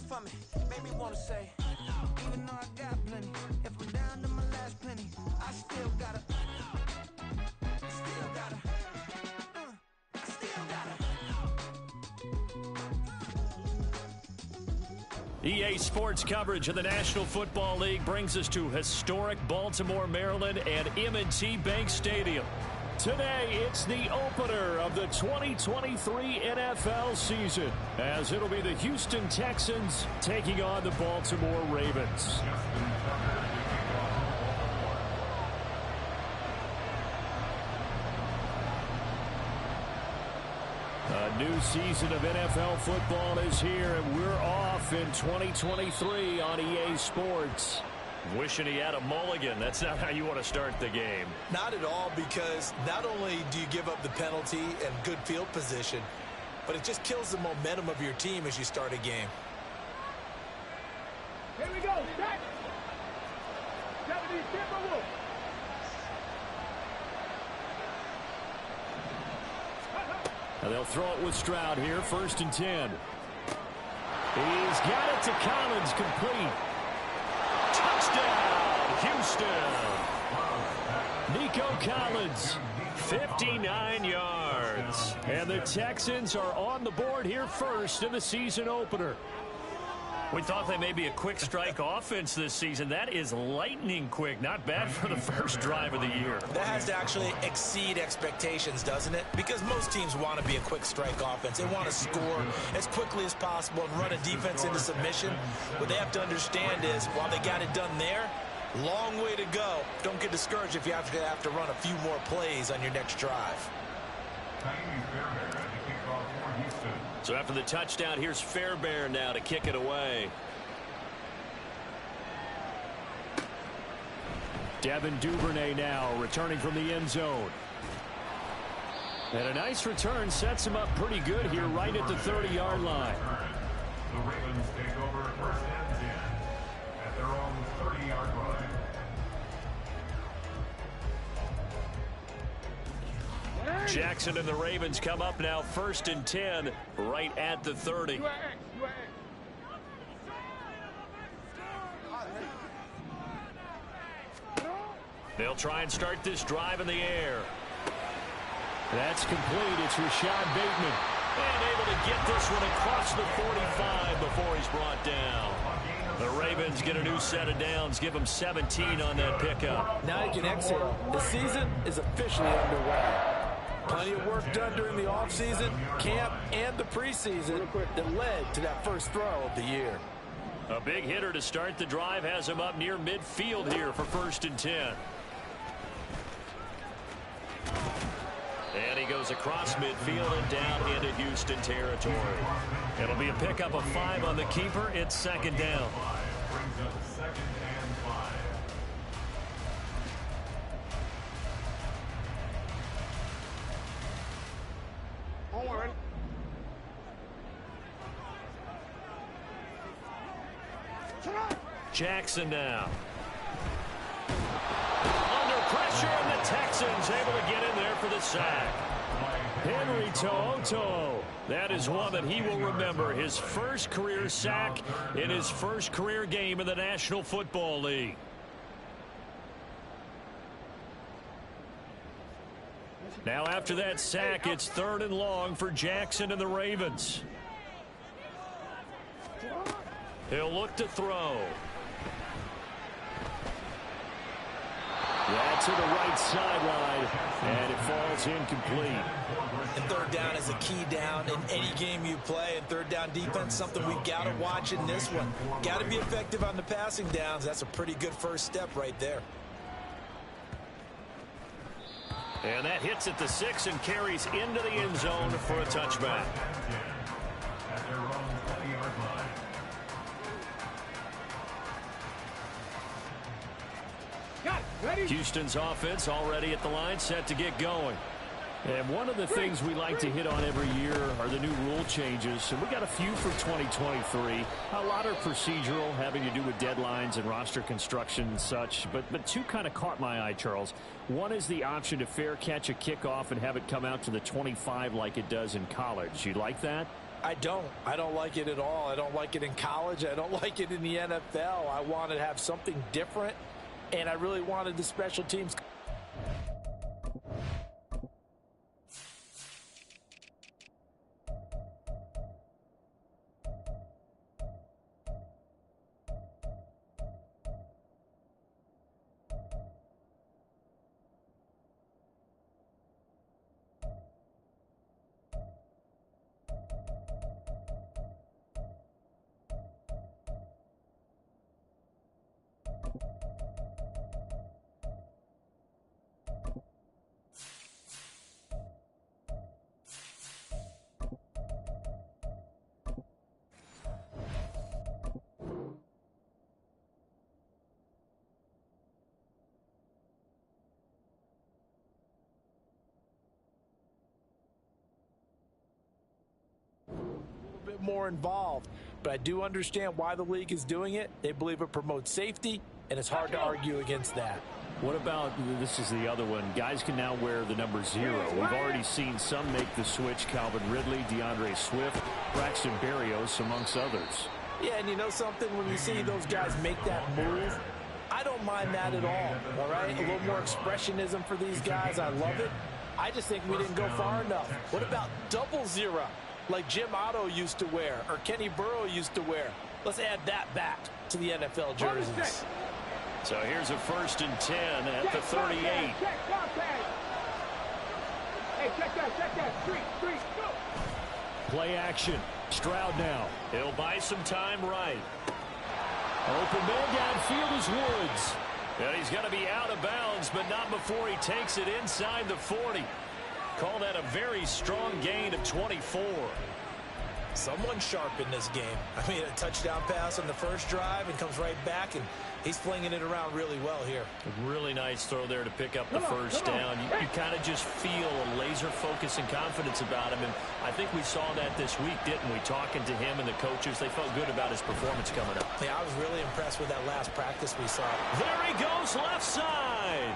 for me, made me wanna say, even though I got plenty, if I'm down to my last penny, I still gotta, EA Sports coverage of the National Football League brings us to historic Baltimore, Maryland and M&T Bank Stadium. Today, it's the opener of the 2023 NFL season, as it'll be the Houston Texans taking on the Baltimore Ravens. A new season of NFL football is here, and we're off in 2023 on EA Sports. Wishing he had a mulligan. That's not how you want to start the game. Not at all, because not only do you give up the penalty and good field position, but it just kills the momentum of your team as you start a game. Here we go. Set. 70 Timberwolves. Now they'll throw it with Stroud here, 1st and 10. He's got it to Collins, complete. Touchdown, Houston. Nico Collins, 59 yards. And the Texans are on the board here first in the season opener. We thought they may be a quick strike offense this season. That is lightning quick. Not bad for the first drive of the year. That has to actually exceed expectations, doesn't it? Because most teams want to be a quick strike offense. They want to score as quickly as possible and run a defense into submission. What they have to understand is, while they got it done there, long way to go. Don't get discouraged if you have to run a few more plays on your next drive. So after the touchdown, here's Fairbairn now to kick it away. Devin Duvernay now returning from the end zone. And a nice return sets him up pretty good here right at the 30-yard line. The Ravens take over 1st and 10 at their own 30-yard line. Jackson and the Ravens come up now 1st and 10 right at the 30. They'll try and start this drive in the air. That's complete. It's Rashad Bateman. And able to get this one across the 45 before he's brought down. The Ravens get a new set of downs. Give them 17 on that pickup. Now you can exhale. The season is officially underway. Plenty of work done during the offseason, camp, and the preseason that led to that first throw of the year. A big hitter to start the drive has him up near midfield here for 1st and 10. And he goes across midfield and down into Houston territory. It'll be a pickup of 5 on the keeper. It's 2nd down. Brings up 2nd and 5. Jackson now. Under pressure, and the Texans able to get in there for the sack. Henry To'oTo'o. That is one that he will remember. His first career sack in his first career game in the National Football League. Now after that sack, it's 3rd and long for Jackson and the Ravens. He'll look to throw. That's to the right sideline, and it falls incomplete. And 3rd down is a key down in any game you play. And 3rd down defense, something we've got to watch in this one. Got to be effective on the passing downs. That's a pretty good first step right there. And that hits at the 6 and carries into the end zone for a touchback. At their own 20-yard line. Houston's offense already at the line, set to get going. And one of the things we like to hit on every year are the new rule changes. And we got a few for 2023. A lot are procedural, having to do with deadlines and roster construction and such. But 2 kind of caught my eye, Charles. One is the option to fair catch a kickoff and have it come out to the 25 like it does in college. You like that? I don't like it at all. I don't like it in college. I don't like it in the NFL. I wanted to have something different, and I really wanted the special teams. Bit more involved, but I do understand why the league is doing it. They believe it promotes safety, and it's hard to argue against that. What about, this is the other one, guys can now wear the number 0. We've already seen some make the switch. Calvin Ridley, DeAndre Swift, Braxton Berrios, amongst others. Yeah, and you know something? When you see those guys make that move, I don't mind that at all right? A little more expressionism for these guys. I love it. I just think we didn't go far enough. What about double 0? Like Jim Otto used to wear, or Kenny Burrow used to wear. Let's add that back to the NFL jerseys. So here's a 1st and 10 at the 38. Hey, check that. Three, go. Play action. Stroud now. He'll buy some time right. Open man downfield is Woods. And he's going to be out of bounds, but not before he takes it inside the 40. Call that a very strong gain of 24. Someone sharp in this game. I mean, a touchdown pass on the first drive and comes right back, and he's flinging it around really well here. A really nice throw there to pick up the first down. You kind of just feel a laser focus and confidence about him, and I think we saw that this week, didn't we? Talking to him and the coaches, they felt good about his performance coming up. Yeah, I was really impressed with that last practice we saw. There he goes, left side.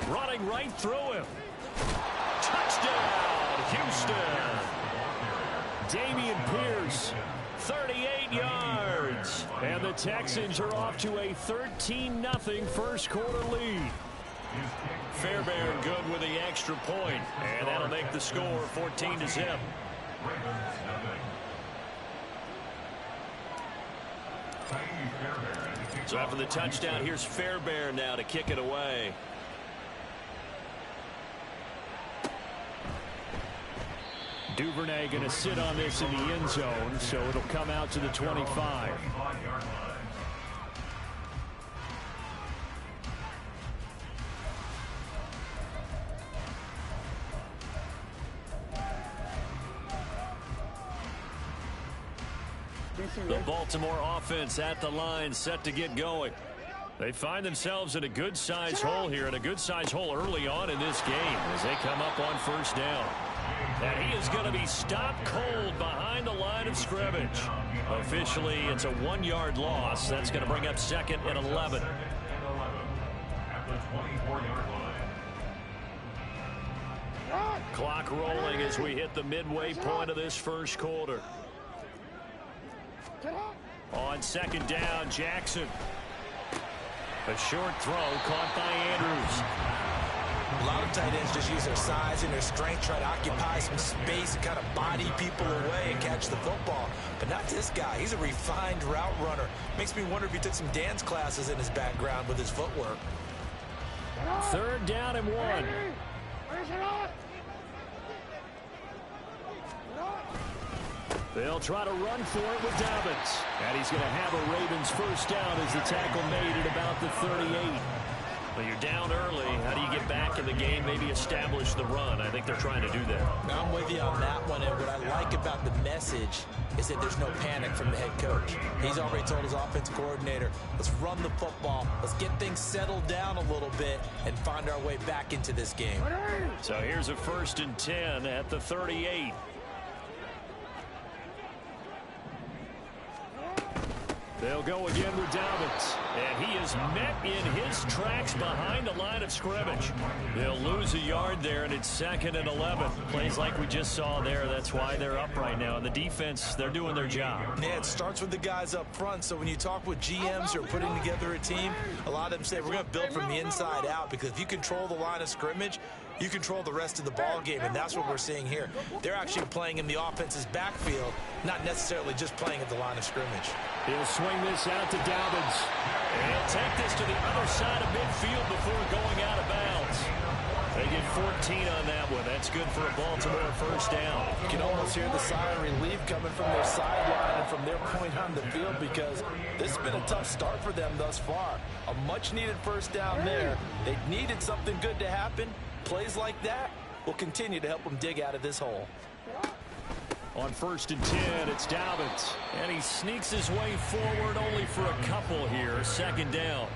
Running right through him. Touchdown, Houston. Damian Pierce, 38 yards. And the Texans are off to a 13-0 first quarter lead. Fairbairn good with the extra point, and that'll make the score 14-0. So after the touchdown, here's Fairbairn now to kick it away. Duvernay going to sit on this in the end zone, so it'll come out to the 25. The Baltimore offense at the line, set to get going. They find themselves in a good-sized hole here, and a good-sized hole early on in this game as they come up on first down. And he is going to be stopped cold behind the line of scrimmage. Officially, it's a 1-yard loss. That's going to bring up 2nd and 11. Clock rolling as we hit the midway point of this first quarter. On 2nd down, Jackson. A short throw caught by Andrews. A lot of tight ends just use their size and their strength, try to occupy some space and kind of body people away and catch the football. But not this guy. He's a refined route runner. Makes me wonder if he took some dance classes in his background with his footwork. 3rd down and 1. They'll try to run for it with Dobbins. And he's going to have a Ravens first down as the tackle made at about the 38. Well, you're down early. How do you get back in the game, maybe establish the run? I think they're trying to do that. I'm with you on that one, and what I like about the message is that there's no panic from the head coach. He's already told his offensive coordinator, let's run the football, let's get things settled down a little bit and find our way back into this game. So here's a 1st and 10 at the 38. They'll go again with Dobbins. And he is met in his tracks behind the line of scrimmage. They'll lose a yard there, and it's 2nd and 11. Plays like we just saw there. That's why they're up right now. And the defense, they're doing their job. Yeah, it starts with the guys up front. So when you talk with GMs who are putting together a team, a lot of them say we're going to build from the inside out, because if you control the line of scrimmage, you control the rest of the ball game, and that's what we're seeing here. They're actually playing in the offense's backfield, not necessarily just playing at the line of scrimmage. He'll swing this out to Dobbins. And he'll take this to the other side of midfield before going out of bounds. They get 14 on that one. That's good for a Baltimore first down. You can almost hear the sigh of relief coming from their sideline and from their point on the field, because this has been a tough start for them thus far. A much-needed first down there. They needed something good to happen. Plays like that will continue to help them dig out of this hole. On 1st and 10, it's Dobbins. And he sneaks his way forward only for a couple here. 2nd down.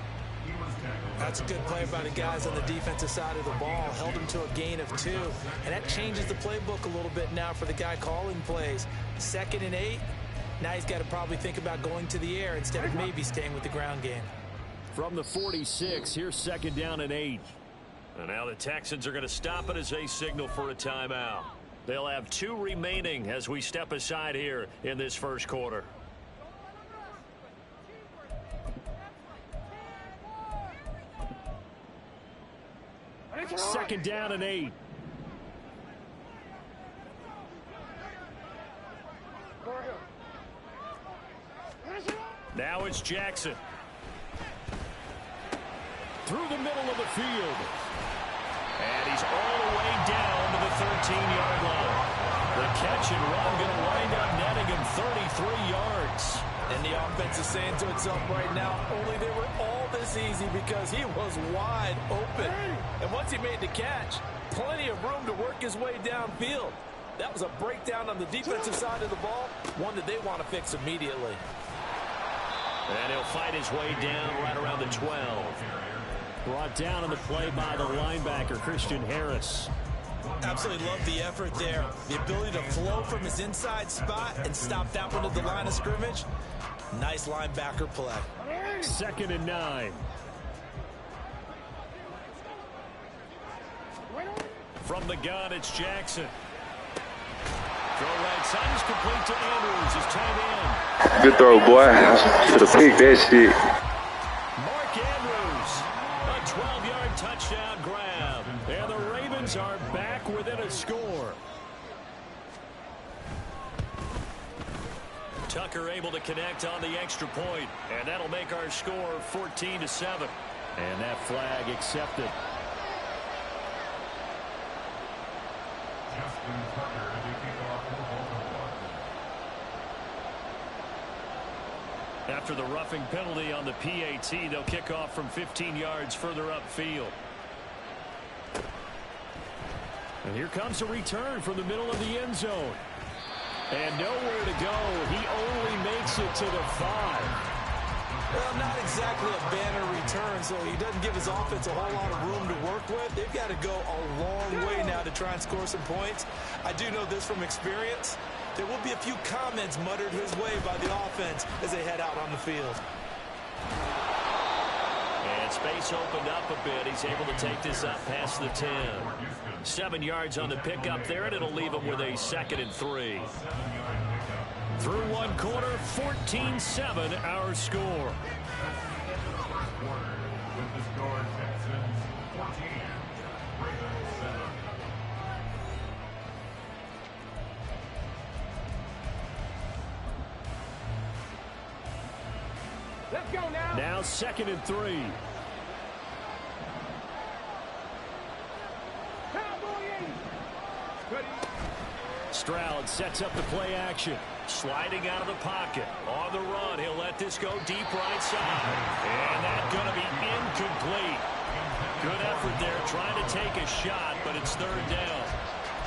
That's a good play by the guys on the defensive side of the ball. Held him to a gain of 2. And that changes the playbook a little bit now for the guy calling plays. 2nd and 8. Now he's got to probably think about going to the air instead of maybe staying with the ground game. From the 46, here's 2nd down and 8. And now the Texans are going to stop it as they signal for a timeout. They'll have 2 remaining as we step aside here in this first quarter. Second down and 8. Now it's Jackson. Through the middle of the field. And he's all the way down to the 13-yard line. The catch and run going to wind up netting him 33 yards. And the offense is saying to itself right now, only they were all this easy because he was wide open. And once he made the catch, plenty of room to work his way downfield. That was a breakdown on the defensive side of the ball, one that they want to fix immediately. And he'll fight his way down right around the 12. Brought down on the play by the linebacker, Christian Harris. Absolutely love the effort there. The ability to flow from his inside spot and stop that one at the line of scrimmage. Nice linebacker play. 2nd and 9. From the gun, it's Jackson. Throw right side is complete to Andrews. His tight end. Good throw, boy. Should have picked that shit. Mark Andrews. A 12-yard touchdown grab. And the Ravens are back within a score. Tucker able to connect on the extra point, and that'll make our score 14-7. And that flag accepted. After the roughing penalty on the PAT, they'll kick off from 15 yards further upfield. And here comes a return from the middle of the end zone. And nowhere to go. He only makes it to the 5. Well, not exactly a banner return, so he doesn't give his offense a whole lot of room to work with. They've got to go a long way now to try and score some points. I do know this from experience. There will be a few comments muttered his way by the offense as they head out on the field. And space opened up a bit. He's able to take this up past the 10. 7 yards on the pickup there, and it'll leave him with a 2nd and 3. Through one quarter, 14-7 our score. Let's go now. Now 2nd and 3. Stroud sets up the play action. Sliding out of the pocket. On the run, he'll let this go deep right side. And that's going to be incomplete. Good effort there trying to take a shot, but it's 3rd down.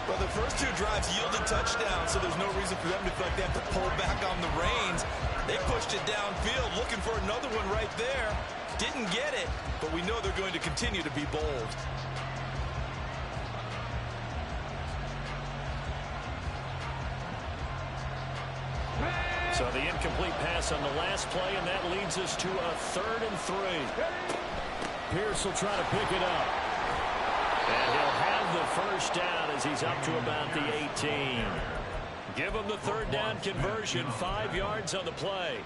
Well, the first 2 drives yielded touchdowns, so there's no reason for them to feel like they have to pull back on the reins. They pushed it downfield, looking for another one right there. Didn't get it, but we know they're going to continue to be bold. So The incomplete pass on the last play, and that leads us to a 3rd and 3. Pierce will try to pick it up. And he'll have the first down as he's up to about the 18. Give him the 3rd down conversion, 5 yards on the play.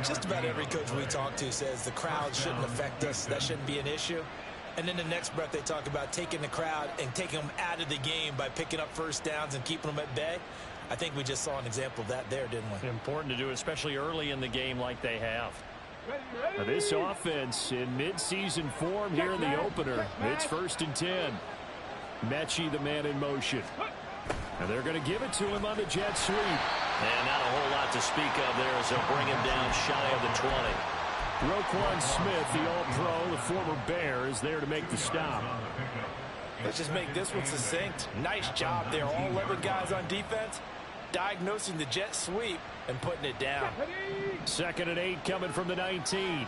Just about every coach we talk to says the crowd shouldn't affect us. That shouldn't be an issue. And in the next breath, they talk about taking the crowd and taking them out of the game by picking up first downs and keeping them at bay. I think we just saw an example of that there, didn't we? Important to do, especially early in the game like they have. Now this offense in mid-season form here in the opener. It's 1st and 10. Mechie, the man in motion. And they're going to give it to him on the jet sweep. And not a whole lot to speak of there as they'll bring him down shy of the 20. Roquan Smith, the All-Pro, the former Bear, is there to make the stop. Let's just make this one succinct. Nice job there. All 11 guys on defense diagnosing the jet sweep and putting it down. 2nd and 8 coming from the 19.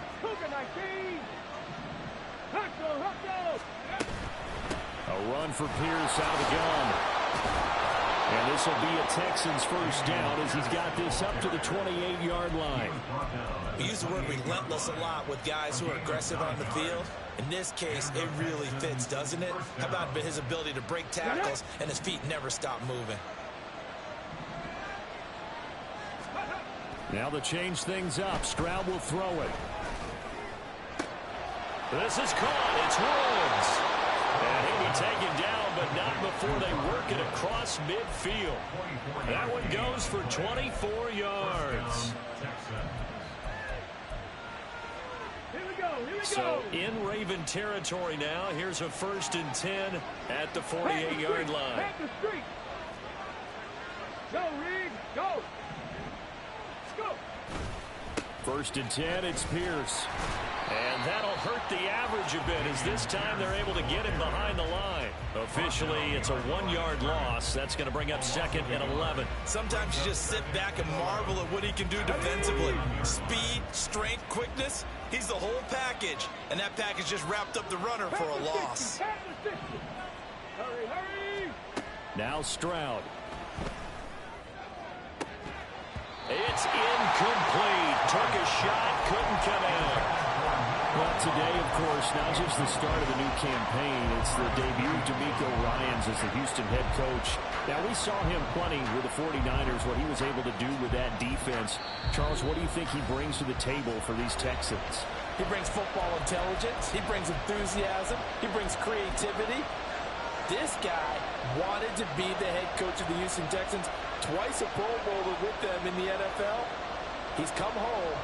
A run for Pierce out of the gun. And this will be a Texans first down as he's got this up to the 28-yard line. We use the word relentless a lot with guys who are aggressive on the field. In this case, it really fits, doesn't it? How about his ability to break tackles and his feet never stop moving? Now to change things up, Stroud will throw it. This is caught. It's Woods. And he'll be taken down, but not before they work it across midfield. That one goes for 24 yards. So in Raven territory now. Here's a 1st and 10 at the 48-yard line. Go, Reed, go. Go. 1st and 10, it's Pierce. And that'll hurt the average a bit as this time they're able to get him behind the line. Officially, it's a 1-yard loss. That's going to bring up 2nd and 11. Sometimes you just sit back and marvel at what he can do defensively. Speed, strength, quickness. He's the whole package. And that package just wrapped up the runner for a loss. Hurry. Now Stroud. It's incomplete. Took a shot, couldn't come in. Well, today, of course, not just the start of the new campaign, it's the debut of D'Amico Ryans as the Houston head coach. Now, we saw him plenty with the 49ers, what he was able to do with that defense. Charles, what do you think he brings to the table for these Texans? He brings football intelligence. He brings enthusiasm. He brings creativity. This guy wanted to be the head coach of the Houston Texans, twice a Pro Bowler with them in the NFL. He's come home.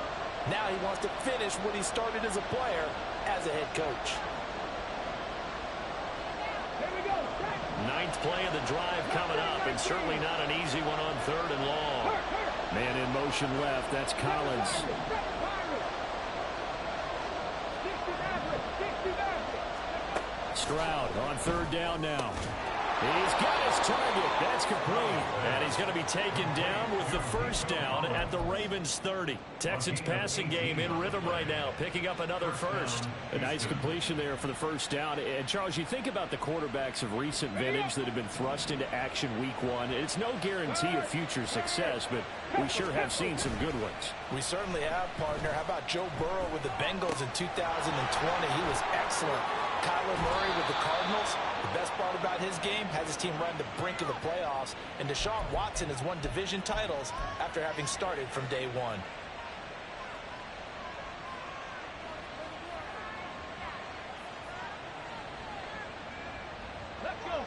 Now he wants to finish what he started as a player as a head coach. Here we go. 9th play of the drive coming up, and certainly not an easy one on 3rd and long. Man in motion left, that's Collins. Stroud on 3rd down now. He's got his target. That's complete. And he's going to be taken down with the first down at the Ravens 30. Texans passing game in rhythm right now, picking up another first. A nice completion there for the first down. And, Charles, you think about the quarterbacks of recent vintage that have been thrust into action week 1. It's no guarantee of future success, but we sure have seen some good ones. We certainly have, partner. How about Joe Burrow with the Bengals in 2020? He was excellent. Kyler Murray with the Cardinals. The best part about his game has his team run to the brink of the playoffs. And Deshaun Watson has won division titles after having started from day one.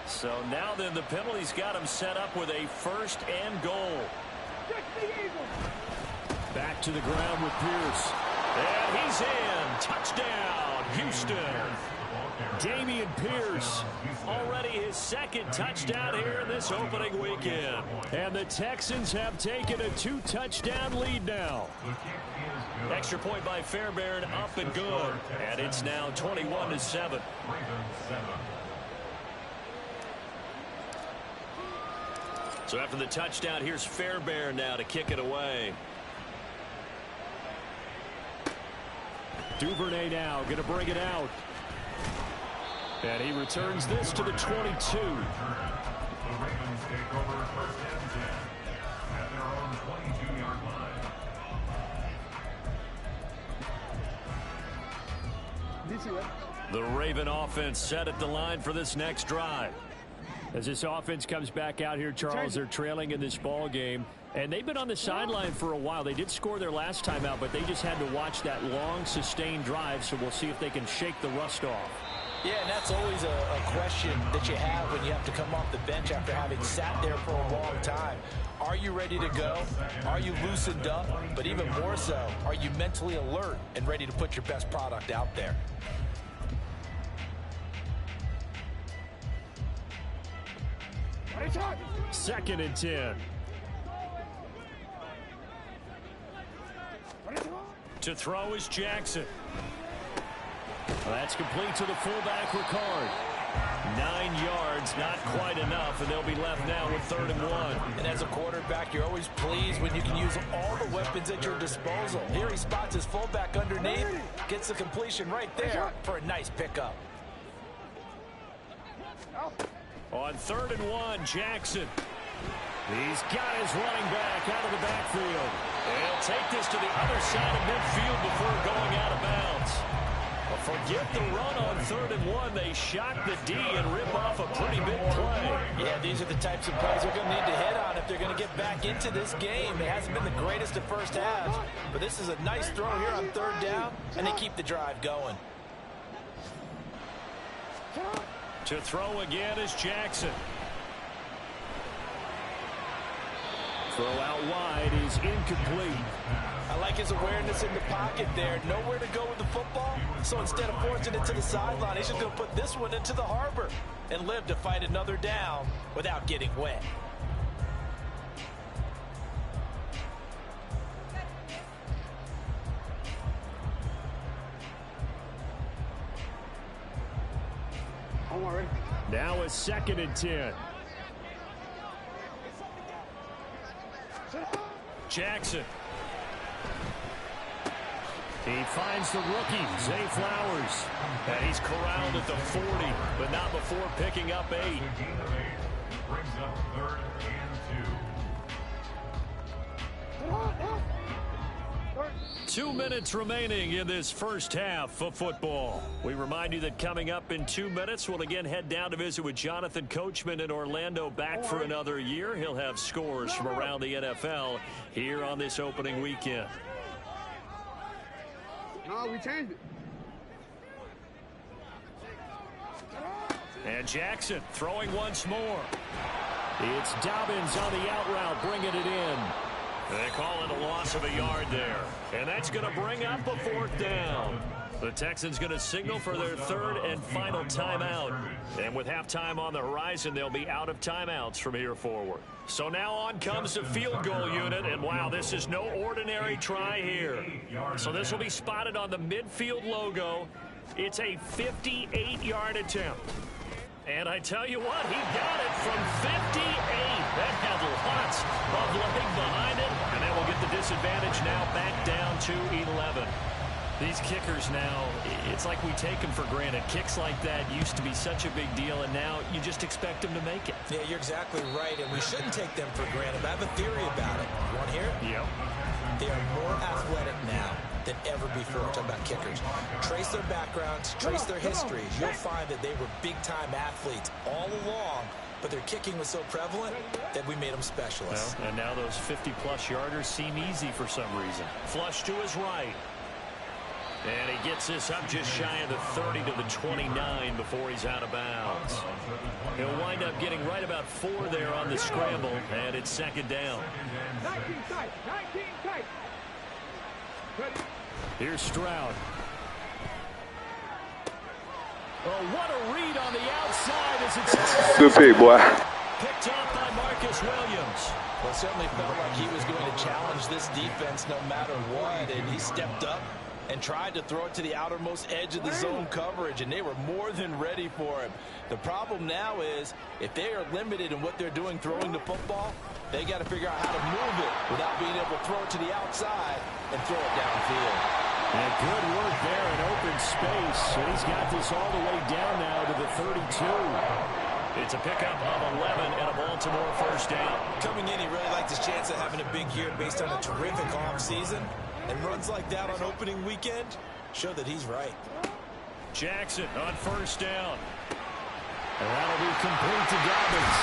So now then the penalty's got him set up with a 1st and goal. Back to the ground with Pierce. And he's in. Touchdown, Houston. Dameon Pierce, already his 2nd touchdown here in this opening weekend. And the Texans have taken a 2-touchdown lead now. Extra point by Fairbairn, up and good. And it's now 21-7. So after the touchdown, here's Fairbairn now to kick it away. Duvernay now going to bring it out. And he returns this to the 22. The Ravens take over 1st and 10 at their own 22-yard line. The Raven offense set at the line for this next drive. As this offense comes back out here, Charles, they're trailing in this ball game. And they've been on the sideline for a while. They did score their last time out, but they just had to watch that long, sustained drive. So we'll see if they can shake the rust off. Yeah, and that's always a question that you have when you have to come off the bench after having sat there for a long time. Are you ready to go? Are you loosened up? But even more so, are you mentally alert and ready to put your best product out there? Second and 10. To throw is Jackson. That's complete to the fullback, Ricard. 9 yards, not quite enough, and they'll be left now with 3rd and 1. And as a quarterback, you're always pleased when you can use all the weapons at your disposal. Here he spots his fullback underneath, gets the completion right there for a nice pickup. On 3rd and 1, Jackson. He's got his running back out of the backfield. He'll take this to the other side of midfield before going out of bounds. Well, forget the run on 3rd and 1. They shock the D and rip off a pretty big play. Yeah, these are the types of plays they're going to need to hit on if they're going to get back into this game. It hasn't been the greatest of first halves, but this is a nice throw here on 3rd down, and they keep the drive going. To throw again is Jackson. Throw out wide is incomplete. I like his awareness in the pocket there. Nowhere to go with the football, so instead of forcing it to the sideline, he's just going to put this one into the harbor and live to fight another down without getting wet. Now a 2nd and 10. Jackson. He finds the rookie, Zay Flowers. And he's corralled at the 40, but not before picking up 8. Brings up 3rd and 2. 2 minutes remaining in this first half of football. We remind you that coming up in 2 minutes, we'll again head down to visit with Jonathan Coachman in Orlando, back for another year. He'll have scores from around the NFL here on this opening weekend. No, we changed it. And Jackson throwing once more. It's Dobbins on the out route, bringing it in. They call it a loss of a yard there. And that's going to bring up a 4th down. The Texans going to signal for their 3rd and final timeout. And with halftime on the horizon, they'll be out of timeouts from here forward. So now on comes the field goal unit. And wow, this is no ordinary try here. So this will be spotted on the midfield logo. It's a 58-yard attempt. And I tell you what, he got it from 58. That had lots of leg behind it. And then we'll get the disadvantage now back down to 11. These kickers now, it's like we take them for granted. Kicks like that used to be such a big deal, and now you just expect them to make it. Yeah, you're exactly right, and we shouldn't take them for granted. But I have a theory about it. You want to hear it? Yep. They are more athletic now than ever before. Talking about kickers. Trace their backgrounds, trace their histories. You'll find that they were big-time athletes all along, but their kicking was so prevalent that we made them specialists. Well, and now those 50-plus yarders seem easy for some reason. Flush to his right. And he gets this up just shy of the 30 to the 29 before he's out of bounds. He'll wind up getting right about 4 there on the scramble, and it's 2nd down. 19 tight, 19 tight. Here's Stroud. Oh, what a read on the outside as it's Good pick, boy. picked up by Marcus Williams. Well, it certainly felt like he was going to challenge this defense no matter what, and he stepped up and tried to throw it to the outermost edge of the zone coverage, and they were more than ready for him. The problem now is if they are limited in what they're doing throwing the football, they got to figure out how to move it without being able to throw it to the outside and throw it downfield. And good work there in open space, and he's got this all the way down now to the 32. It's a pickup of 11 and a Baltimore first down. Coming in, he really liked his chance of having a big year based on a terrific offseason. And runs like that on opening weekend show that he's right. Jackson on first down. And that'll be complete to Dobbins.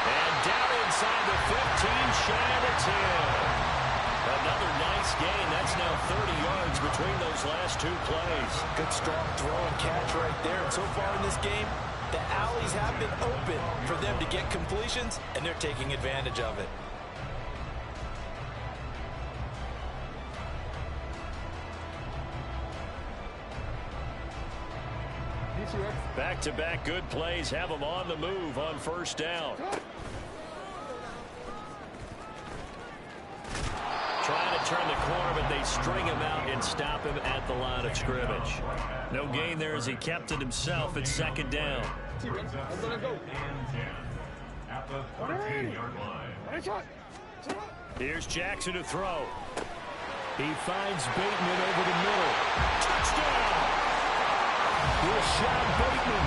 And down inside the 15, shy of the 10. Another nice gain. That's now 30 yards between those last two plays. Good strong throw and catch right there. And so far in this game, the alleys have been open for them to get completions, and they're taking advantage of it. Back-to-back good plays have them on the move on first down. Trying to turn the corner, but they string him out and stop him at the line of scrimmage. No gain there as he kept it himself at second down. Here's Jackson to throw. He finds Bateman over the middle. Touchdown! Rashad Bateman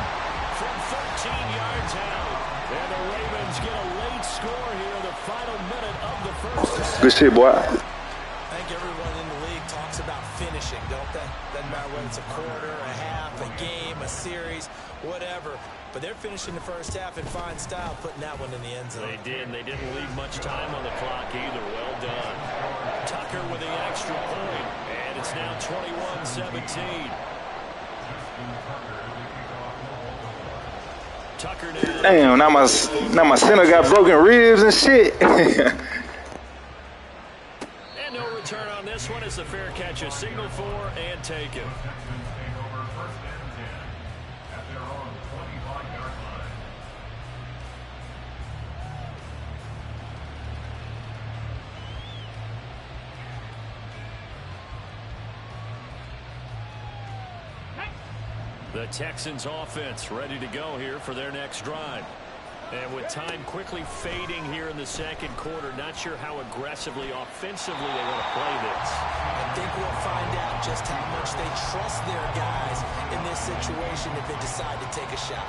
from 13 yards out. And the Ravens get a late score here in the final minute of the first. Good shit, boy. I think everyone in the league talks about finishing, don't they? Doesn't matter whether it's a quarter, a half, a game, a series, whatever. But they're finishing the first half in fine style, putting that one in the end zone. They did, and they didn't leave much time on the clock either. Well done. Tucker with the extra point, and it's now 21-17. Tucker now. Damn, now my center got broken ribs and shit. And no return on this one as the fair catch is signaled for and taken. The Texans offense ready to go here for their next drive. And with time quickly fading here in the second quarter, not sure how aggressively, offensively they want to play this. I think we'll find out just how much they trust their guys in this situation if they decide to take a shot.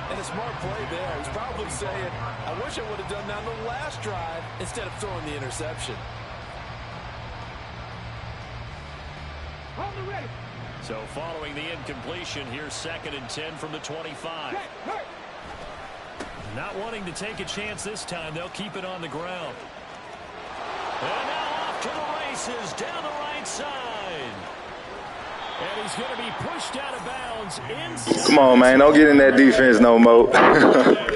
And a smart play there. He's probably saying, I wish I would have done that on the last drive instead of throwing the interception. On the ready. So following the incompletion, here's 2nd and 10 from the 25. Not wanting to take a chance this time, they'll keep it on the ground. And now off to the races down the right side. And he's going to be pushed out of bounds inside. Come on, man. Don't get in that defense no more.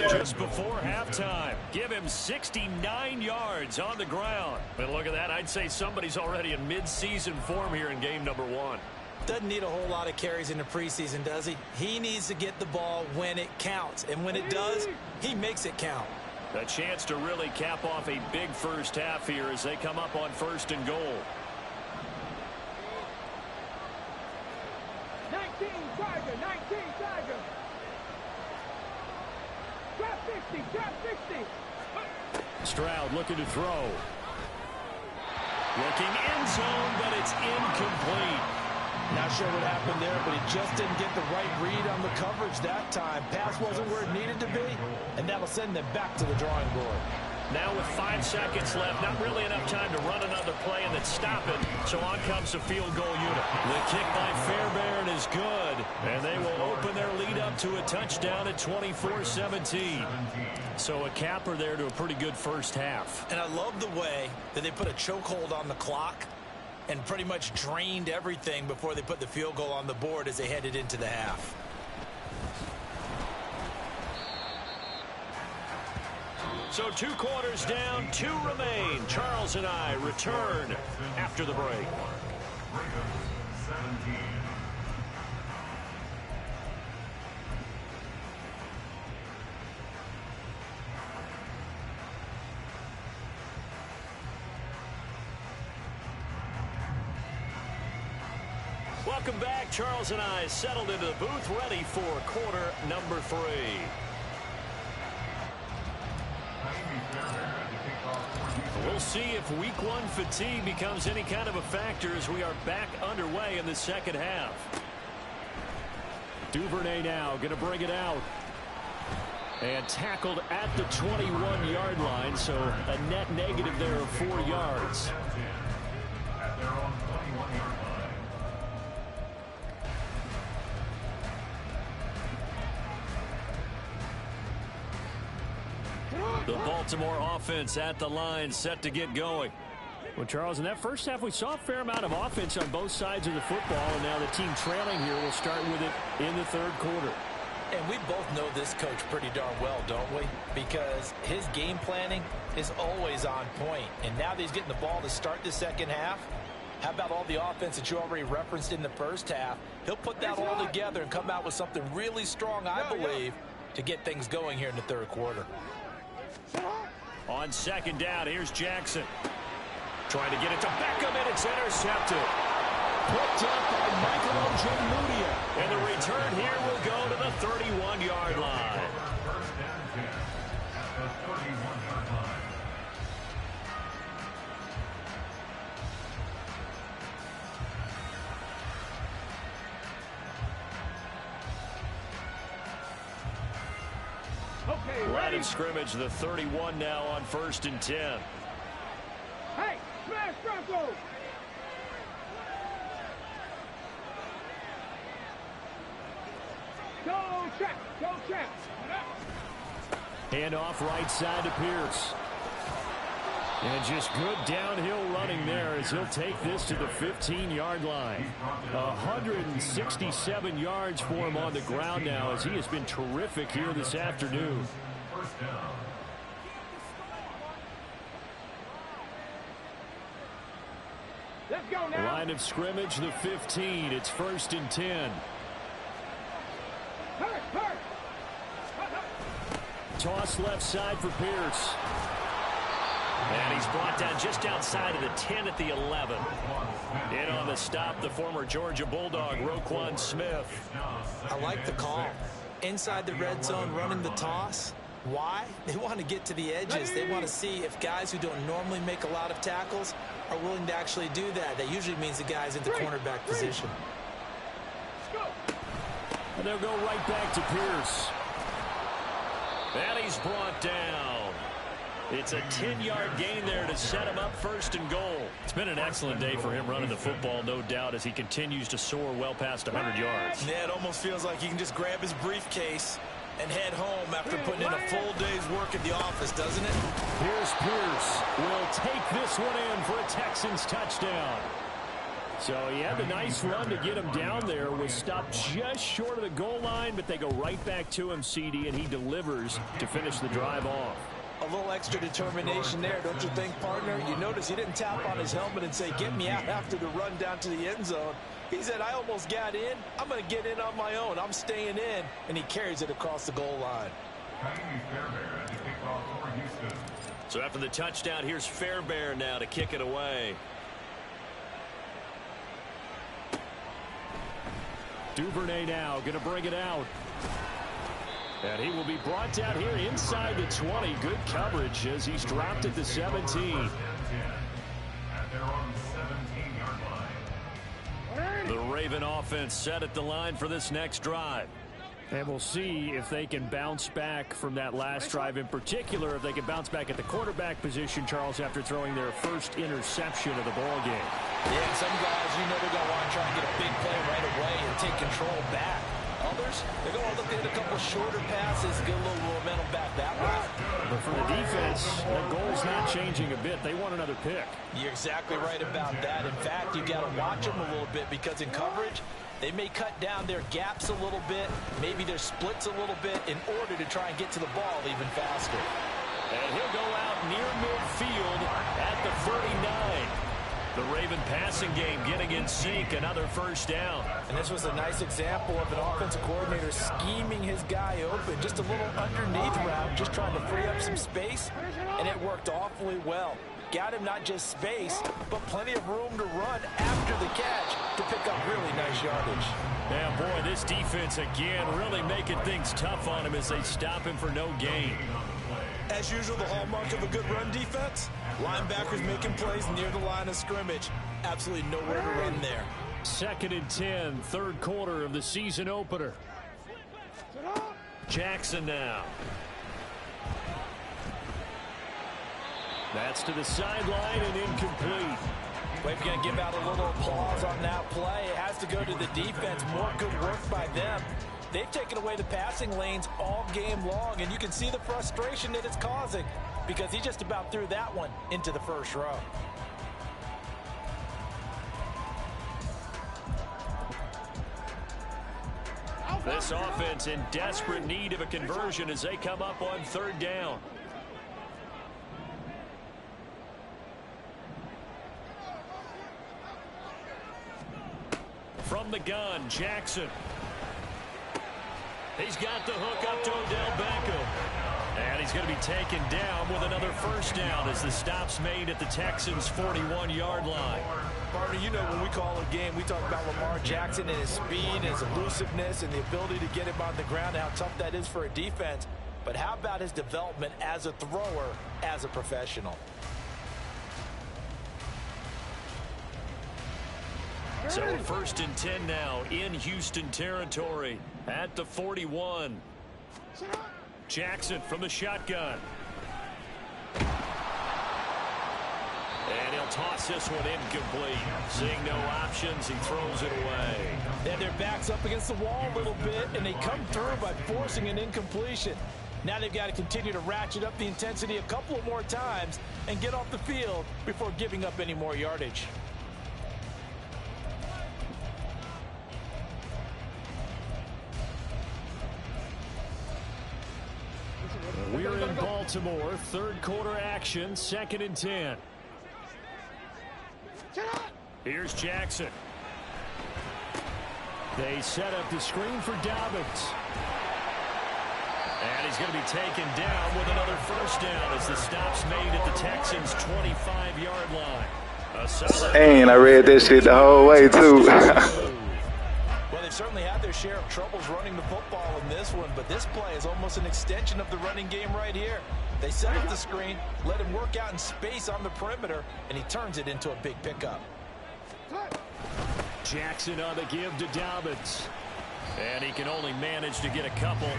Just before halftime. Give him 69 yards on the ground. But look at that. I'd say somebody's already in mid-season form here in game number 1. Doesn't need a whole lot of carries in the preseason, does he? He needs to get the ball when it counts. And when it does, he makes it count. A chance to really cap off a big first half here as they come up on 1st and goal. 19 Tiger, 19 Tiger. Drop 60, drop 60. Stroud looking to throw. Looking end zone, but it's incomplete. Not sure what happened there, but he just didn't get the right read on the coverage that time. Pass wasn't where it needed to be, and that'll send them back to the drawing board. Now with 5 seconds left, not really enough time to run another play and then stop it. So on comes the field goal unit. The kick by Fairbairn is good, and they will open their lead up to a touchdown at 24-17. So a capper there to a pretty good first half. And I love the way that they put a chokehold on the clock and pretty much drained everything before they put the field goal on the board as they headed into the half. So 2 quarters down, 2 remain. Charles and I return after the break. Welcome back. Charles and I settled into the booth, ready for quarter number 3. We'll see if week 1 fatigue becomes any kind of a factor as we are back underway in the second half. Duvernay now going to bring it out. And tackled at the 21-yard line, so a net negative there of 4 yards. The Baltimore offense at the line, set to get going. Well, Charles, in that first half, we saw a fair amount of offense on both sides of the football, and now the team trailing here will start with it in the third quarter. And we both know this coach pretty darn well, don't we? Because his game planning is always on point. And now that he's getting the ball to start the second half, how about all the offense that you already referenced in the first half? He'll put that all together and come out with something really strong, I believe, to get things going here in the third quarter. On second down, here's Jackson. Trying to get it to Beckham, and it's intercepted. Picked up by Michael Ojemudia. And the return here will go to the 31-yard line. First and 10 at the 31-yard line. Okay, Line ready? of scrimmage, the 31 now on 1st and 10. Hey, smash Bronco! Go check, go check. Hand off right side to Pierce. And just good downhill running there as he'll take this to the 15-yard line. 167 yards for him on the ground now as he has been terrific here this afternoon. First down. Let's go now. Line of scrimmage, the 15. It's 1st and 10. Hurry, hurry. Toss left side for Pierce. And he's brought down just outside of the 10 at the 11. In on the stop, the former Georgia Bulldog, Roquan Smith. I like the call. Inside the red zone, running the toss. Why? They want to get to the edges. They want to see if guys who don't normally make a lot of tackles are willing to actually do that. That usually means the guys in the cornerback position. And they'll go right back to Pierce. And he's brought down. It's a 10-yard gain there to set him up 1st and goal. It's been an excellent day for him running the football, no doubt, as he continues to soar well past 100 yards. Yeah, it almost feels like he can just grab his briefcase and head home after putting in a full day's work at the office, doesn't it? Here's Pierce. Will take this one in for a Texans touchdown. So he had the nice run to get him down there. Was stopped just short of the goal line, but they go right back to him, CD, and he delivers to finish the drive off. A little extra determination there, don't you think, partner? You notice he didn't tap on his helmet and say, get me out after the run down to the end zone. He said, I almost got in. I'm going to get in on my own. I'm staying in. And he carries it across the goal line. So after the touchdown, here's Fairbairn now to kick it away. Duvernay now going to bring it out. And he will be brought down here inside the 20. Good coverage as he's dropped at the 17. The Raven offense set at the line for this next drive. And we'll see if they can bounce back from that last drive, in particular if they can bounce back at the quarterback position, Charles, after throwing their first interception of the ball game. Yeah, some guys, you know, they're going to want to try and get a big play right away and take control back. Others, they're going to look at a couple shorter passes, get a little momentum back that way. But for the defense, the goal's not changing a bit. They want another pick. You're exactly right about that. In fact, you've got to watch them a little bit because in coverage, they may cut down their gaps a little bit, maybe their splits a little bit in order to try and get to the ball even faster. And he'll go out near midfield at the 39. The Raven passing game getting in sync, another first down. And this was a nice example of an offensive coordinator scheming his guy open. Just a little underneath route, just trying to free up some space, and it worked awfully well. Got him not just space, but plenty of room to run after the catch to pick up really nice yardage. Yeah, boy, this defense again really making things tough on him as they stop him for no gain. As usual, the hallmark of a good run defense, linebackers making plays near the line of scrimmage. Absolutely nowhere to run there. 2nd and 10, third quarter of the season opener. Jackson now. That's to the sideline and incomplete. Well, if you're going to give out a little applause on that play, it has to go to the defense. More good work by them. They've taken away the passing lanes all game long, and you can see the frustration that it's causing because he just about threw that one into the first row. This offense in desperate need of a conversion as they come up on third down. From the gun, Jackson. He's got the hook up to Odell Beckham. And he's going to be taken down with another first down as the stop's made at the Texans' 41-yard line. Partner, you know when we call a game, we talk about Lamar Jackson and his speed, his elusiveness, and the ability to get him on the ground and how tough that is for a defense. But how about his development as a thrower, as a professional? So 1st and 10 now in Houston territory at the 41. Jackson from the shotgun. And he'll toss this one incomplete. Seeing no options, he throws it away. And their back's up against the wall a little bit, and they come through by forcing an incompletion. Now they've got to continue to ratchet up the intensity a couple of more times and get off the field before giving up any more yardage. We're in Baltimore, third quarter action, 2nd and 10. Here's Jackson. They set up the screen for Dobbins. And he's going to be taken down with another first down as the stop's made at the Texans' 25-yard line. Dang, I read that shit the whole way, too. Well, they've certainly had their share of troubles running the football in this one, but this play is almost an extension of the running game right here. They set up the screen, let him work out in space on the perimeter, and he turns it into a big pickup. Jackson on the give to Dobbins. And he can only manage to get a couple.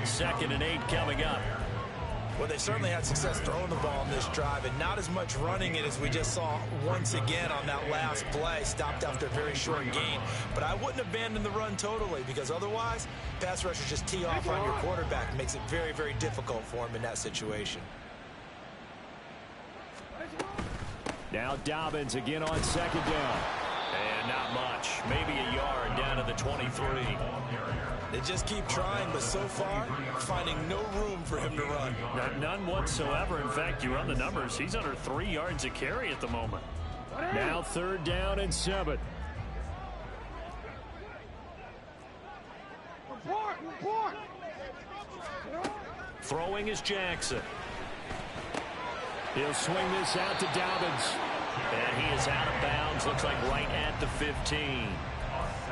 2nd and 8 coming up. Well, they certainly had success throwing the ball in this drive, and not as much running it as we just saw once again on that last play. Stopped after a very short gain. But I wouldn't abandon the run totally, because otherwise, pass rushers just tee off on your quarterback. Makes it very, very difficult for him in that situation. Now Dobbins again on 2nd down. And not much. Maybe a yard down to the 23. They just keep trying, but so far, finding no room for him to run. None whatsoever. In fact, you run the numbers. He's under 3 yards a carry at the moment. Now 3rd down and 7. Throwing is Jackson. He'll swing this out to Dobbins. And he is out of bounds. Looks like right at the 15.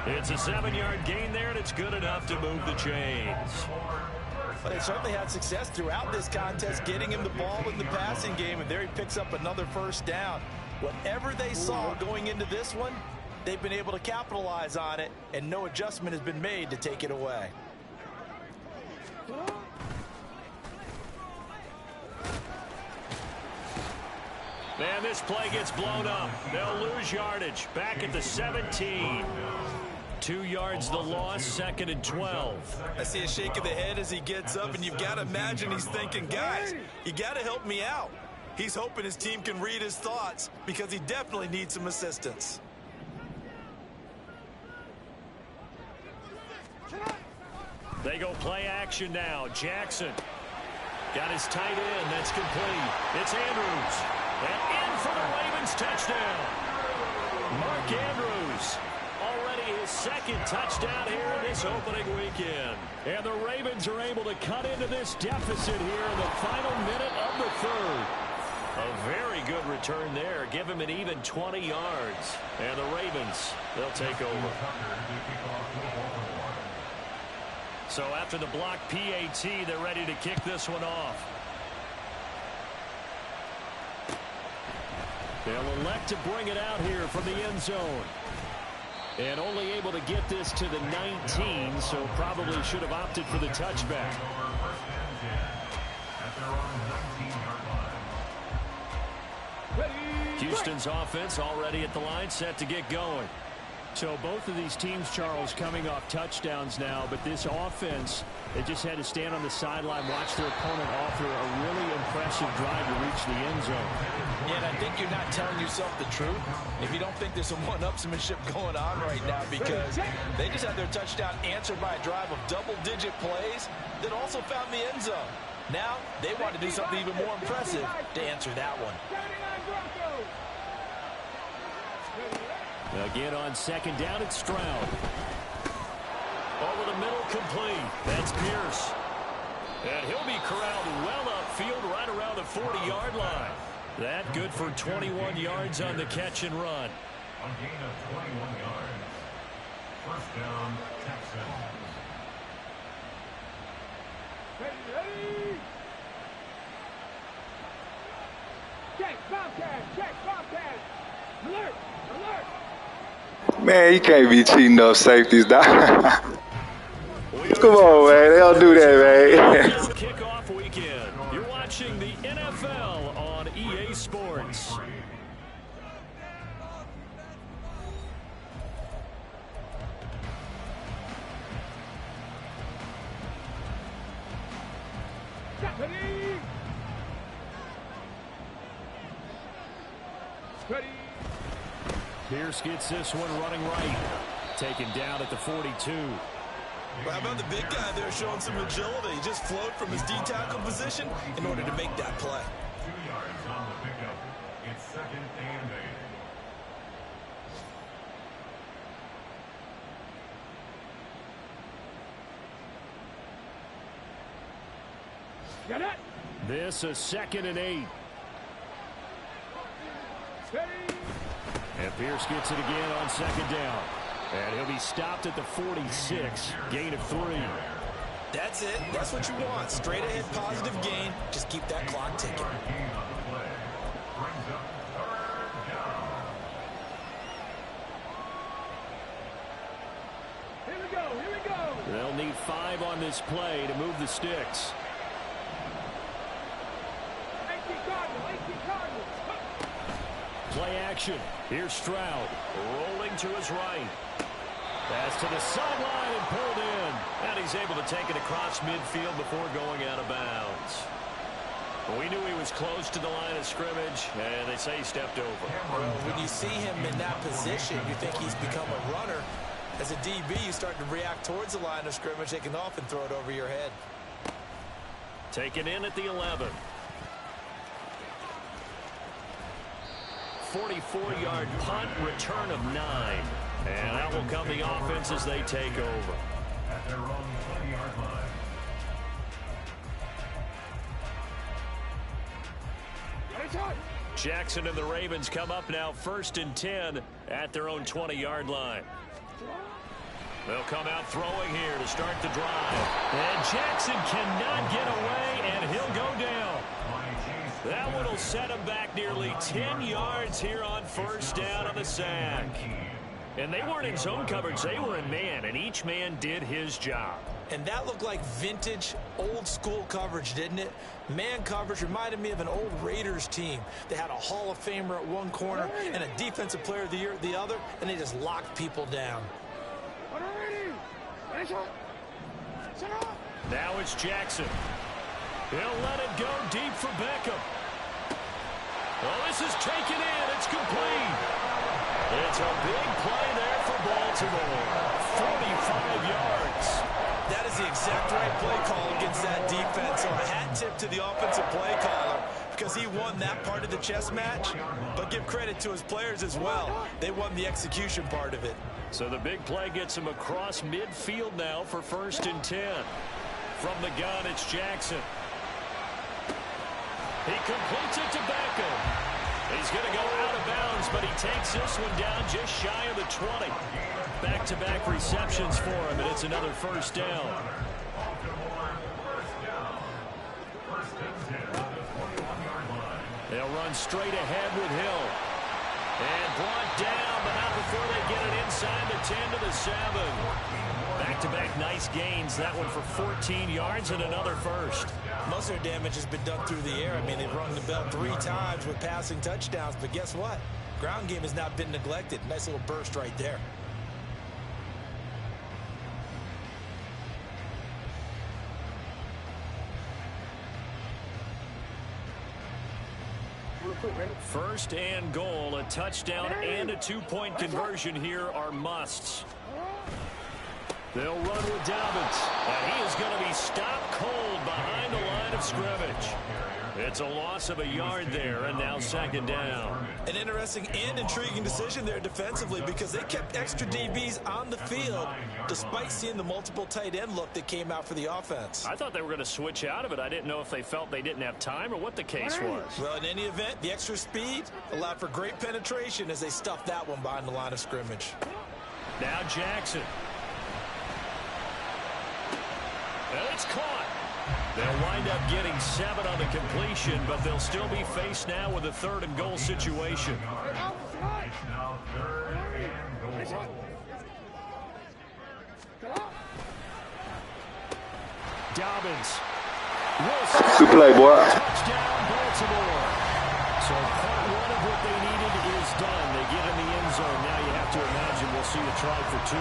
It's a 7-yard gain there, and it's good enough to move the chains. But they certainly had success throughout this contest, getting him the ball in the passing game, and there he picks up another first down. Whatever they saw going into this one, they've been able to capitalize on it, and no adjustment has been made to take it away. Man, this play gets blown up. They'll lose yardage. Back at the 17. 2 yards the loss, 2nd and 12. I see a shake of the head as he gets up, and you've got to imagine he's thinking, guys, you got to help me out. He's hoping his team can read his thoughts because he definitely needs some assistance. They go play action now. Jackson got his tight end. That's complete. It's Andrews. And in for the Ravens touchdown. Mark Andrews. Already his 2nd touchdown here in this opening weekend. And the Ravens are able to cut into this deficit here in the final minute of the 3rd. A very good return there. Give him an even 20 yards. And the Ravens, they'll take over. So after the block PAT, they're ready to kick this one off. They'll elect to bring it out here from the end zone. And only able to get this to the 19, so probably should have opted for the touchback. Houston's offense already at the line, set to get going. So both of these teams, Charles, coming off touchdowns now, but this offense, they just had to stand on the sideline, watch their opponent offer a really impressive drive to reach the end zone. Yeah, and I think you're not telling yourself the truth if you don't think there's some one-upsmanship going on right now, because they just had their touchdown answered by a drive of double-digit plays that also found the end zone. Now they want to do something even more impressive to answer that one. Again on second down, it's Stroud. Over the middle, complete. That's Pierce. And he'll be corralled well upfield right around the 40-yard line. That good for 21 yards on the catch and run. A gain of 21 yards. First down, Texans. Ready. Check, Bobcat, check, Bobcat. Alert, alert. Man, you can't be cheating up safeties, dog. Come on, man. They don't do that, man. Kickoff weekend. You're watching the NFL on EA Sports. Ready. Ready. Pierce gets this one running right. Taken down at the 42. Well, how about the big guy there showing some agility? He just flowed from his D-tackle position in order to make that play. 2 yards on the pickup. It's second and 8. Get it. This a 2nd and 8. Ready. And Pierce gets it again on second down. And he'll be stopped at the 46. Gain of 3. That's it. That's what you want. Straight ahead positive gain. Just keep that clock ticking. Gain on the play. Brings up third down. Here we go, here we go. They'll need 5 on this play to move the sticks. 18 Cardinals. Play action. Here's Stroud. Rolling to his right. Pass to the sideline and pulled in. And he's able to take it across midfield before going out of bounds. We knew he was close to the line of scrimmage, and they say he stepped over. Well, when you see him in that position, you think he's become a runner. As a DB, you start to react towards the line of scrimmage. They can often throw it over your head. Taken in at the 11. 44-yard punt, return of 9. And that will come the offense as they take over. At their own 20-yard line. Jackson and the Ravens come up now 1st and 10 at their own 20-yard line. They'll come out throwing here to start the drive. And Jackson cannot get away, and he'll go down. That one will set him back nearly 10 yards here on 1st down on the sack. And they weren't in zone coverage. They were in man, and each man did his job. And that looked like vintage, old-school coverage, didn't it? Man coverage reminded me of an old Raiders team. They had a Hall of Famer at one corner and a Defensive Player of the Year at the other, and they just locked people down. Now it's Jackson. He'll let it go deep for Beckham. Well, this is taken in. It's complete. It's a big play there for Baltimore. 45 yards. That is the exact right play call against that defense. So a hat tip to the offensive play caller because he won that part of the chess match. But give credit to his players as well. They won the execution part of it. So the big play gets him across midfield now for 1st and 10. From the gun, it's Jackson. He completes it to Beckham. He's going to go out of bounds, but he takes this one down just shy of the 20. Back-to-back receptions for him, and it's another 1st down. They'll run straight ahead with Hill. And brought down, but not before they get it inside the 10 to the 7. Back-to-back nice gains. That one for 14 yards and another 1st. Most of their damage has been done through the air. I mean, they've rung the bell 3 times with passing touchdowns. But guess what? Ground game has not been neglected. Nice little burst right there. First and goal, a touchdown and a two-point conversion here are musts. They'll run with Dobbins, and he is going to be stopped cold behind the line of scrimmage. It's a loss of a yard there, and now second down. An interesting and intriguing decision there defensively because they kept extra DBs on the field despite seeing the multiple tight end look that came out for the offense. I thought they were going to switch out of it. I didn't know if they felt they didn't have time or what the case was. Well, in any event, the extra speed allowed for great penetration as they stuffed that one behind the line of scrimmage. Now Jackson. And it's caught. They'll wind up getting 7 on the completion, but they'll still be faced now with a 3rd and goal situation. Dobbins. Good play, boy. Touchdown, Baltimore. So part 1 of what they needed is done. They get in the end zone. Now you have to imagine we'll see a try for 2.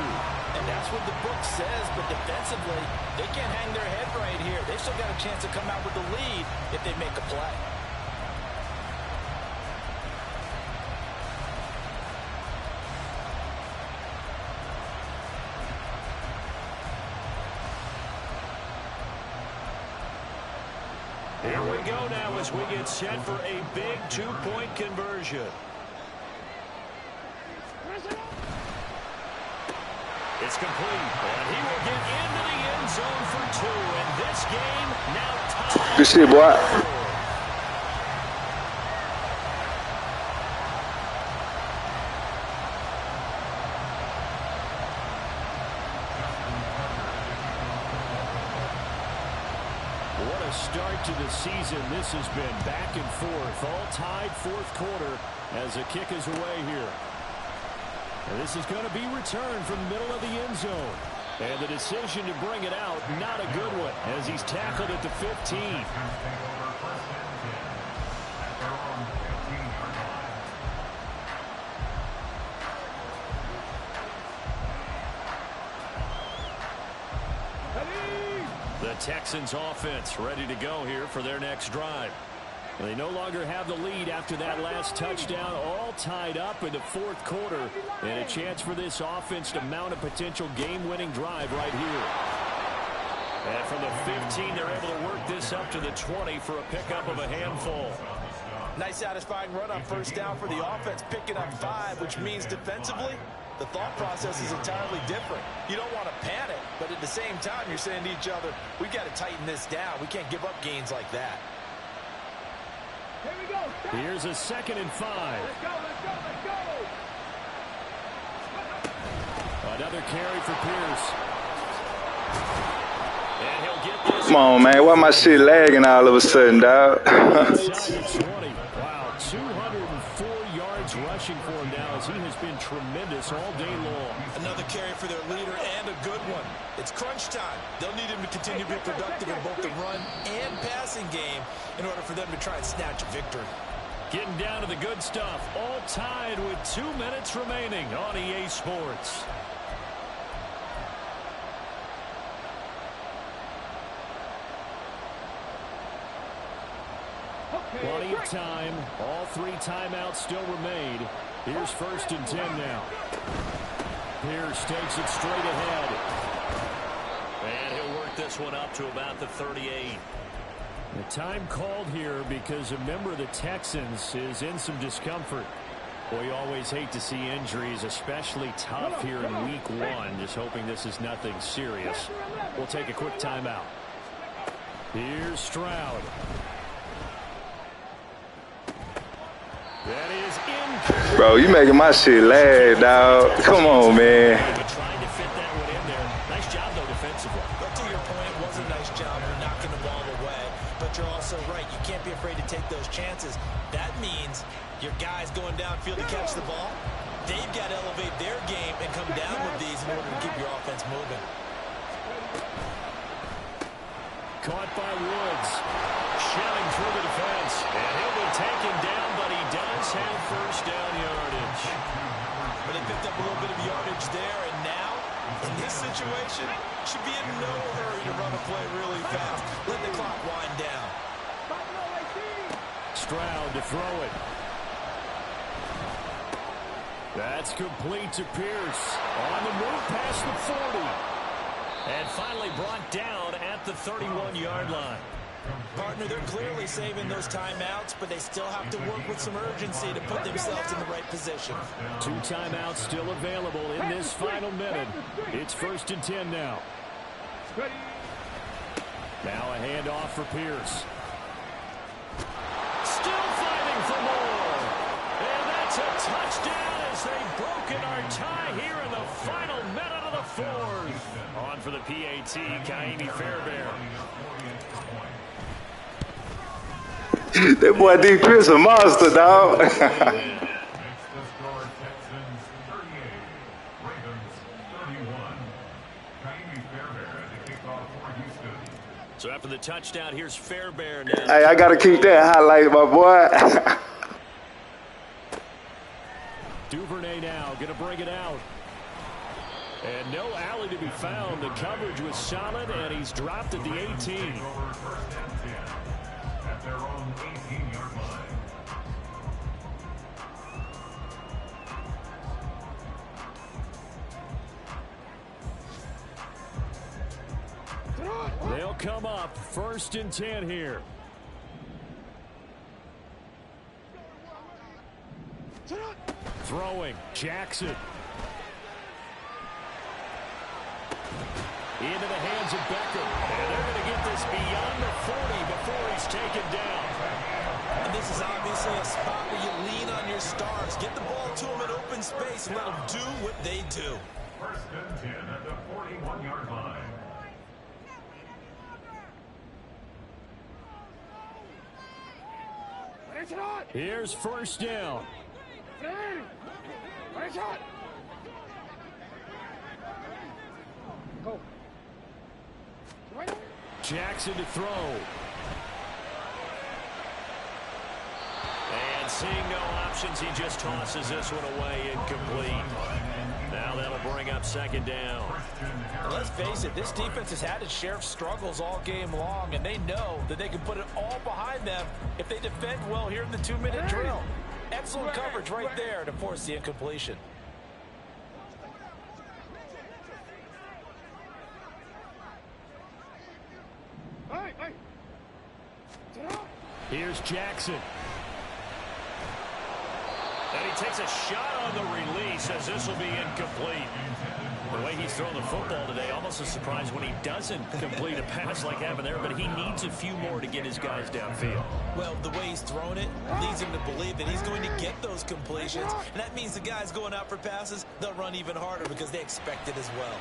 And that's what the book says, but defensively, they can't hang their head right here. They've still got a chance to come out with the lead if they make a play. Here we go now as we get set for a big 2-point conversion. It's complete, and he will get into the end zone for 2, and this game now tied. Good shit, boy. What a start to the season this has been. Back and forth, all tied 4th quarter as a kick is away here. And this is going to be returned from the middle of the end zone. And the decision to bring it out, not a good one, as he's tackled at the 15. The Texans offense ready to go here for their next drive. They no longer have the lead after that last touchdown, all tied up in the 4th quarter, and a chance for this offense to mount a potential game-winning drive right here. And from the 15, they're able to work this up to the 20 for a pickup of a handful. Nice satisfying run on first down for the offense, picking up 5, which means defensively, the thought process is entirely different. You don't want to panic, but at the same time, you're saying to each other, we've got to tighten this down. We can't give up gains like that. Here we go. Here's a 2nd and 5. Let's go, let's go, let's go. Another carry for Pierce. And he'll get this. Come on, man. Why my shit lagging all of a sudden, dog? Wow, 204 yards rushing for him now as he has been tremendous all day long. Another carry for their leader and a good one. It's crunch time. They'll need him to continue to be productive in both the run and passing game in order for them to try and snatch a victory. Getting down to the good stuff. All tied with 2 minutes remaining on EA Sports. Plenty of time. All 3 timeouts still remain. Here's 1st and 10 now. Pierce takes it straight ahead. And he'll work this one up to about the 38. The time called here because a member of the Texans is in some discomfort. Boy, you always hate to see injuries, especially tough here in week 1. Just hoping this is nothing serious. We'll take a quick timeout. Here's Stroud. That is in. Bro, you making my shit lag, dog. Come on, man. Trying to fit that one in there. Nice job, though, defensively. But to your point, it was a nice job of knocking the ball away. But you're also right. You can't be afraid to take those chances. That means your guys going downfield to catch the ball, they've got to elevate their game and come down with these in order to keep your offense moving. Caught by Woods. Shelling through the defense. And he'll be taken down, but he does have first down yardage. But they picked up a little bit of yardage there, and now, in this situation, should be in no hurry to run a play really fast. Let the clock wind down. Stroud to throw it. That's complete to Pierce. On the move past the 40. And finally brought down at the 31-yard line. Partner, they're clearly saving those timeouts, but they still have to work with some urgency to put themselves in the right position. 2 timeouts still available in this final minute. It's 1st and 10 now. Now a handoff for Pierce. Still fighting for more. And that's a touchdown as they've broken our tie here in the final minute of the 4th. On for the PAT, Kaimi Fairbairn. That boy D. Pierce a monster, dog. So after the touchdown, here's Fairbairn. Hey, I got to keep that highlight, my boy. Duvernay now going to bring it out. And no alley to be found. The coverage was solid, and he's dropped at the 18. At their own 18-yard line. They'll come up 1st and 10 here. Throwing, Jackson. Into the hands of Beckham. And they're going to get this beyond the 40 before he's taken down. And this is obviously a spot where you lean on your stars. Get the ball to them in open space and let them do what they do. 1st and 10 at the 41-yard line. Here's 1st down. Jackson to throw. And seeing no options, he just tosses this one away, incomplete. Now that'll bring up 2nd down. And let's face it, this defense has had its share of struggles all game long, and they know that they can put it all behind them if they defend well here in the 2-minute drill. Excellent coverage right there to force the incompletion. Here's Jackson. And he takes a shot on the release as this will be incomplete. The way he's thrown the football today, almost a surprise when he doesn't complete a pass like happened there, but he needs a few more to get his guys downfield. Well, the way he's thrown it leads him to believe that he's going to get those completions, and that means the guys going out for passes, they'll run even harder because they expect it as well.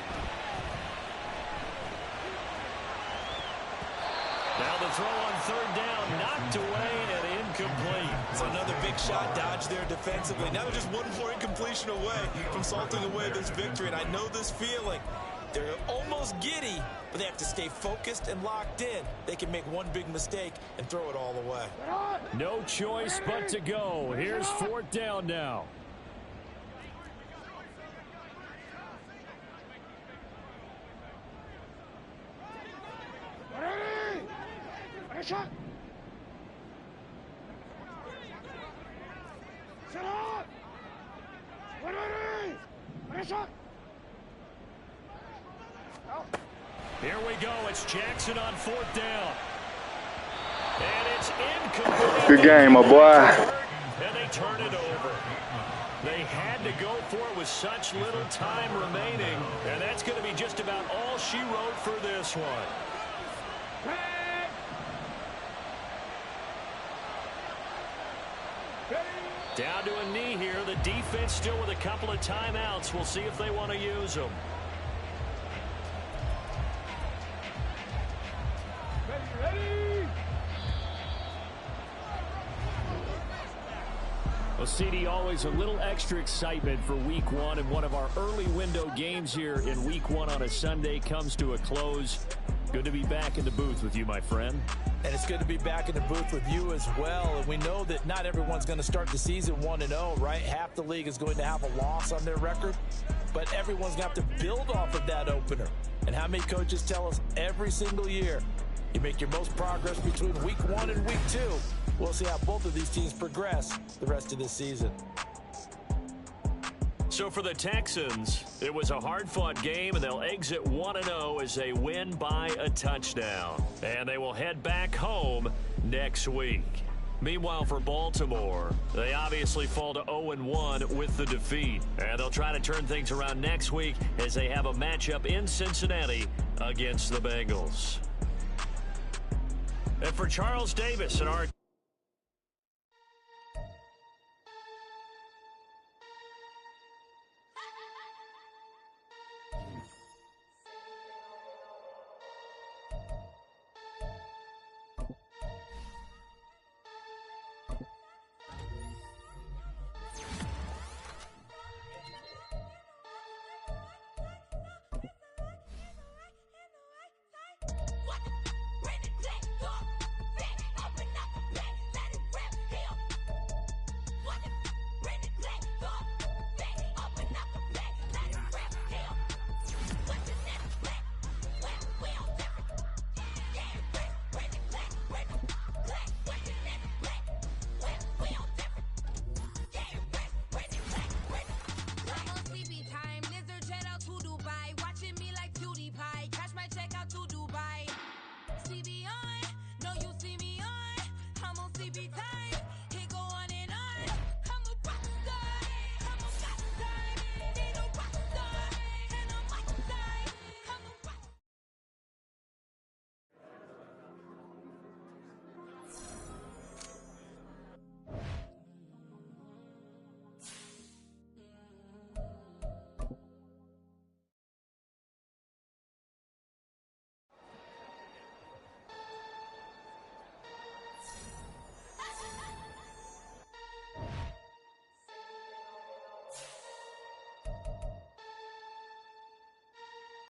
Now the throw on 3rd down, knocked away and incomplete. So another big shot dodge there defensively. Now they're just one more incompletion away from salting away this victory, and I know this feeling. They're almost giddy, but they have to stay focused and locked in. They can make one big mistake and throw it all away. No choice but to go. Here's 4th down now. Shot. Set up. Shot. Here we go. It's Jackson on 4th down. And it's incomplete. Good game, my boy. And they turn it over. They had to go for it with such little time remaining. And that's going to be just about all she wrote for this one. Down to a knee here. The defense still with a couple of timeouts. We'll see if they want to use them. Ready. Well, CD, always a little extra excitement for Week 1, and one of our early window games here in Week 1 on a Sunday comes to a close. Good to be back in the booth with you, my friend. And it's good to be back in the booth with you as well. And we know that not everyone's going to start the season 1-0, right? Half the league is going to have a loss on their record. But everyone's going to have to build off of that opener. And how many coaches tell us every single year, you make your most progress between Week 1 and Week 2. We'll see how both of these teams progress the rest of this season. So for the Texans, it was a hard-fought game, and they'll exit 1-0 as they win by a touchdown. And they will head back home next week. Meanwhile, for Baltimore, they obviously fall to 0-1 with the defeat. And they'll try to turn things around next week as they have a matchup in Cincinnati against the Bengals. And for Charles Davis and our